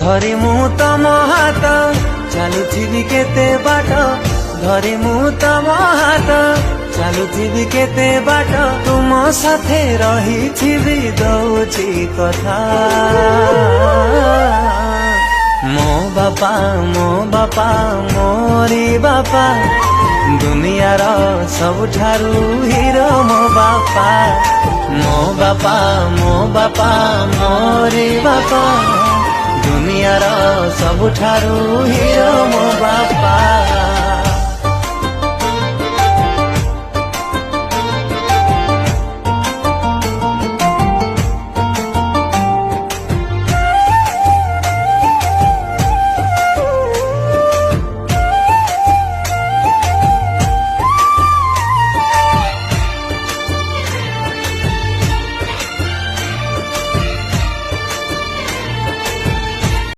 धरी मु तम हाथ चालुथिबि केते बाट, धरी मु तम हाथ चालुथिबि केते बाट, तुम साथे रहिथिबि दउछि कथा। मो बापा मोरी बापा, दुनियार सबुठारु हिरो मो बापा। मो बापा मोरी बापा, दुनियार सबुठारु हिरो मो बापा।